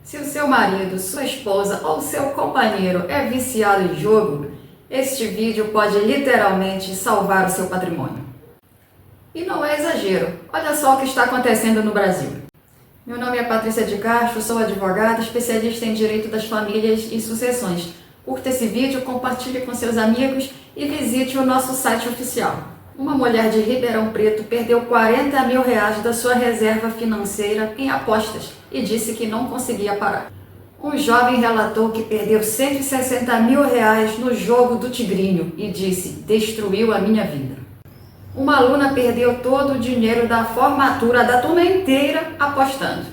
Se o seu marido, sua esposa ou seu companheiro é viciado em jogo, este vídeo pode literalmente salvar o seu patrimônio. E não é exagero, olha só o que está acontecendo no Brasil. Meu nome é Patrícia de Castro, sou advogada, especialista em direito das famílias e sucessões. Curta esse vídeo, compartilhe com seus amigos e visite o nosso site oficial. Uma mulher de Ribeirão Preto perdeu R$40 mil da sua reserva financeira em apostas e disse que não conseguia parar. Um jovem relatou que perdeu R$160 mil no jogo do Tigrinho e disse: "Destruiu a minha vida". Uma aluna perdeu todo o dinheiro da formatura da turma inteira apostando.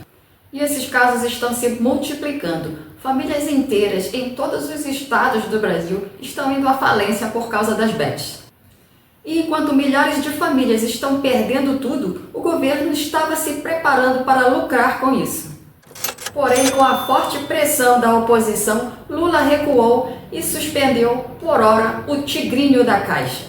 E esses casos estão se multiplicando. Famílias inteiras em todos os estados do Brasil estão indo à falência por causa das bets. E enquanto milhares de famílias estão perdendo tudo, o governo estava se preparando para lucrar com isso. Porém, com a forte pressão da oposição, Lula recuou e suspendeu, por hora, o Tigrinho da Caixa.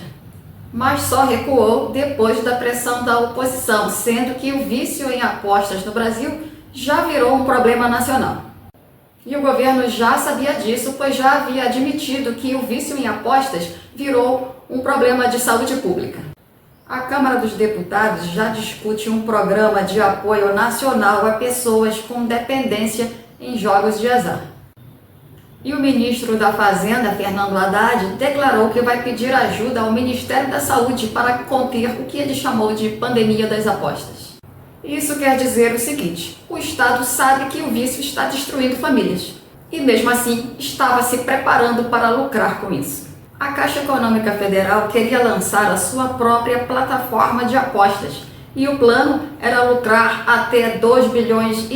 Mas só recuou depois da pressão da oposição, sendo que o vício em apostas no Brasil já virou um problema nacional. E o governo já sabia disso, pois já havia admitido que o vício em apostas virou um problema de saúde pública. A Câmara dos Deputados já discute um programa de apoio nacional a pessoas com dependência em jogos de azar. E o ministro da Fazenda, Fernando Haddad, declarou que vai pedir ajuda ao Ministério da Saúde para conter o que ele chamou de pandemia das apostas. Isso quer dizer o seguinte: o Estado sabe que o vício está destruindo famílias e, mesmo assim, estava se preparando para lucrar com isso. A Caixa Econômica Federal queria lançar a sua própria plataforma de apostas e o plano era lucrar até R$2,5 bilhões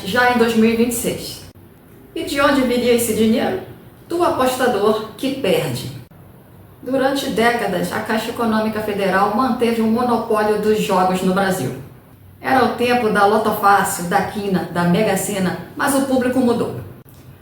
já em 2026. E de onde viria esse dinheiro? Do apostador que perde. Durante décadas, a Caixa Econômica Federal manteve o monopólio dos jogos no Brasil. Era o tempo da Loto Fácil, da Quina, da Mega Sena, mas o público mudou.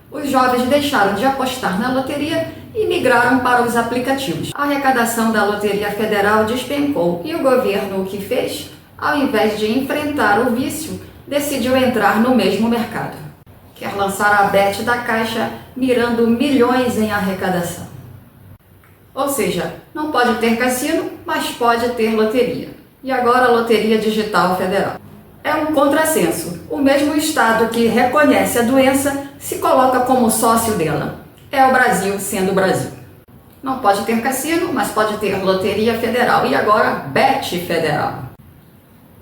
Os jovens deixaram de apostar na loteria e migraram para os aplicativos. A arrecadação da Loteria Federal despencou e o governo o que fez? Ao invés de enfrentar o vício, decidiu entrar no mesmo mercado. Quer lançar a bet da Caixa mirando milhões em arrecadação. Ou seja, não pode ter cassino, mas pode ter loteria. E agora a Loteria Digital Federal. É um contrassenso. O mesmo Estado que reconhece a doença se coloca como sócio dela. É o Brasil sendo o Brasil. Não pode ter cassino, mas pode ter Loteria Federal. E agora, bet federal.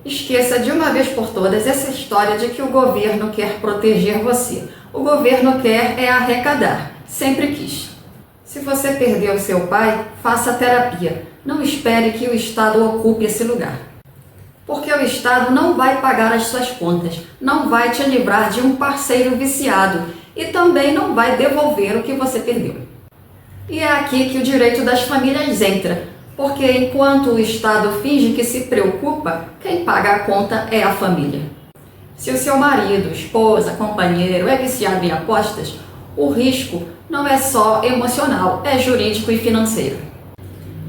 Esqueça de uma vez por todas essa história de que o governo quer proteger você. O governo quer é arrecadar. Sempre quis. Se você perdeu seu pai, faça terapia. Não espere que o Estado ocupe esse lugar. Porque o Estado não vai pagar as suas contas, não vai te livrar de um parceiro viciado e também não vai devolver o que você perdeu. E é aqui que o direito das famílias entra, porque enquanto o Estado finge que se preocupa, quem paga a conta é a família. Se o seu marido, esposa, companheiro é viciado em apostas, o risco não é só emocional, é jurídico e financeiro.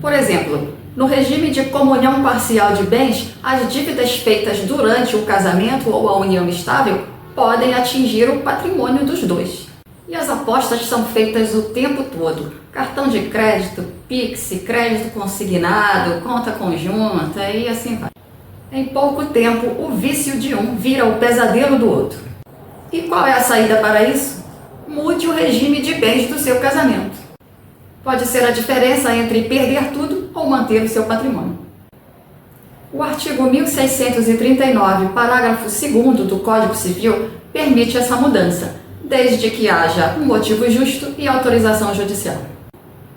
Por exemplo, no regime de comunhão parcial de bens, as dívidas feitas durante o casamento ou a união estável podem atingir o patrimônio dos dois. E as apostas são feitas o tempo todo. Cartão de crédito, Pix, crédito consignado, conta conjunta e assim vai. Em pouco tempo, o vício de um vira o pesadelo do outro. E qual é a saída para isso? Mude o regime de bens do seu casamento. Pode ser a diferença entre perder tudo ou manter o seu patrimônio. O artigo 1639, parágrafo 2º do Código Civil, permite essa mudança, desde que haja um motivo justo e autorização judicial.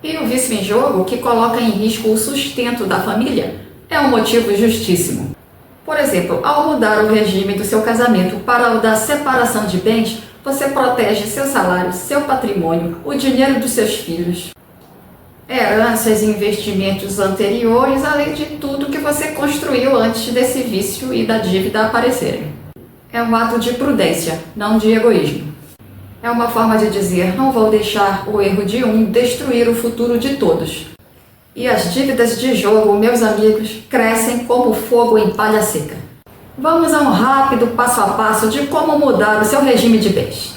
E o vício em jogo, que coloca em risco o sustento da família, é um motivo justíssimo. Por exemplo, ao mudar o regime do seu casamento para o da separação de bens, você protege seu salário, seu patrimônio, o dinheiro dos seus filhos, heranças e investimentos anteriores, além de tudo que você construiu antes desse vício e da dívida aparecerem. É um ato de prudência, não de egoísmo. É uma forma de dizer: não vou deixar o erro de um destruir o futuro de todos. E as dívidas de jogo, meus amigos, crescem como fogo em palha seca. Vamos a um rápido passo a passo de como mudar o seu regime de bens.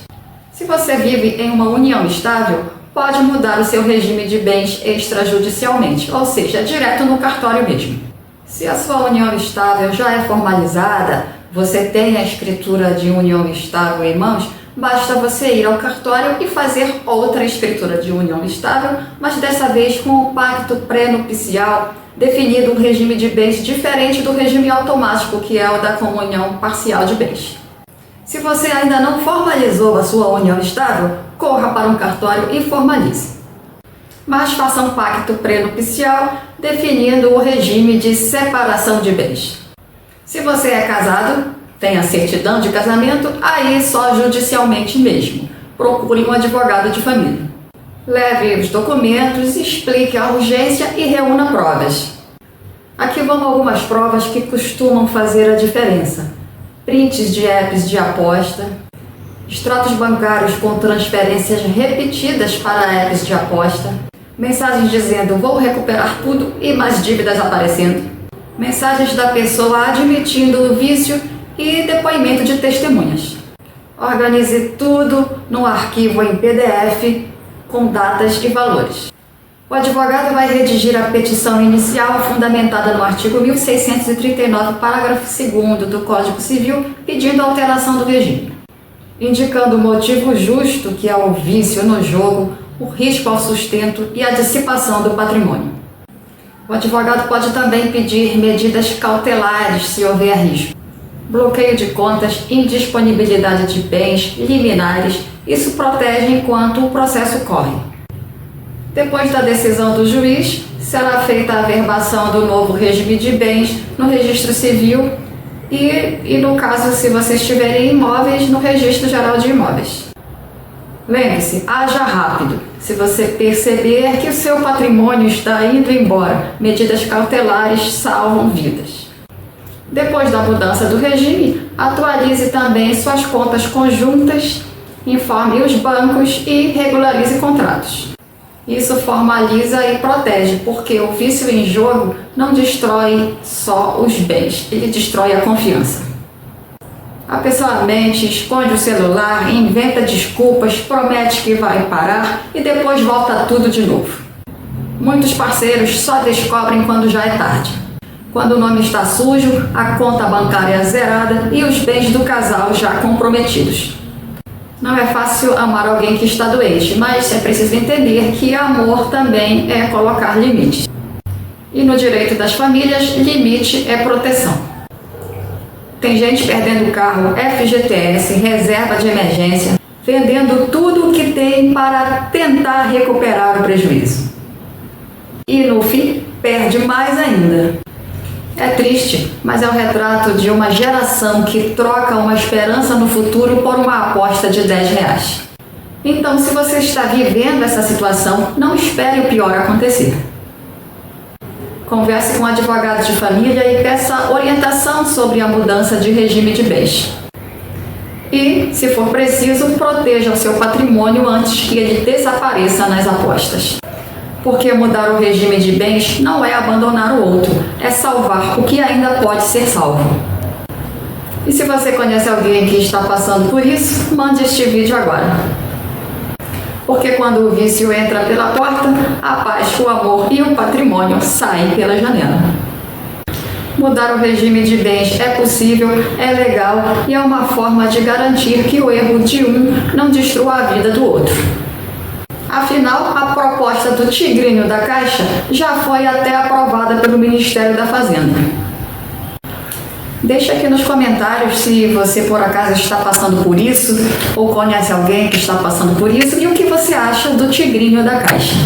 Se você vive em uma união estável, pode mudar o seu regime de bens extrajudicialmente, ou seja, direto no cartório mesmo. Se a sua união estável já é formalizada, você tem a escritura de união estável em mãos, basta você ir ao cartório e fazer outra escritura de união estável, mas dessa vez com o pacto pré-nupcial, definido um regime de bens diferente do regime automático, que é o da comunhão parcial de bens. Se você ainda não formalizou a sua união estável, corra para um cartório e formalize. Mas faça um pacto pré-nupcial definindo o regime de separação de bens. Se você é casado, tem a certidão de casamento, aí só judicialmente mesmo. Procure um advogado de família. Leve os documentos, explique a urgência e reúna provas. Aqui vão algumas provas que costumam fazer a diferença. Prints de apps de aposta, extratos bancários com transferências repetidas para apps de aposta, mensagens dizendo vou recuperar tudo e mais dívidas aparecendo, mensagens da pessoa admitindo o vício e depoimento de testemunhas. Organize tudo num arquivo em PDF com datas e valores. O advogado vai redigir a petição inicial fundamentada no artigo 1639, parágrafo 2º do Código Civil, pedindo alteração do regime, indicando o motivo justo, que é o vício no jogo, o risco ao sustento e a dissipação do patrimônio. O advogado pode também pedir medidas cautelares se houver risco. Bloqueio de contas, indisponibilidade de bens, liminares, isso protege enquanto o processo corre. Depois da decisão do juiz, será feita a averbação do novo regime de bens no registro civil e no caso, se vocês tiverem imóveis, no registro geral de imóveis. Lembre-se, haja rápido. Se você perceber que o seu patrimônio está indo embora, medidas cautelares salvam vidas. Depois da mudança do regime, atualize também suas contas conjuntas, informe os bancos e regularize contratos. Isso formaliza e protege, porque o vício em jogo não destrói só os bens, ele destrói a confiança. A pessoa mente, esconde o celular, inventa desculpas, promete que vai parar e depois volta tudo de novo. Muitos parceiros só descobrem quando já é tarde. Quando o nome está sujo, a conta bancária zerada e os bens do casal já comprometidos. Não é fácil amar alguém que está doente, mas é preciso entender que amor também é colocar limites. E no direito das famílias, limite é proteção. Tem gente perdendo carro, FGTS, reserva de emergência, vendendo tudo o que tem para tentar recuperar o prejuízo. E no fim, perde mais ainda. É triste, mas é o retrato de uma geração que troca uma esperança no futuro por uma aposta de R$10. Então, se você está vivendo essa situação, não espere o pior acontecer. Converse com um advogado de família e peça orientação sobre a mudança de regime de bens. E, se for preciso, proteja o seu patrimônio antes que ele desapareça nas apostas. Porque mudar o regime de bens não é abandonar o outro, é salvar o que ainda pode ser salvo. E se você conhece alguém que está passando por isso, mande este vídeo agora. Porque quando o vício entra pela porta, a paz, o amor e o patrimônio saem pela janela. Mudar o regime de bens é possível, é legal e é uma forma de garantir que o erro de um não destrua a vida do outro. Afinal, a proposta do tigrinho da Caixa já foi até aprovada pelo Ministério da Fazenda. Deixa aqui nos comentários se você por acaso está passando por isso ou conhece alguém que está passando por isso e o que você acha do tigrinho da Caixa.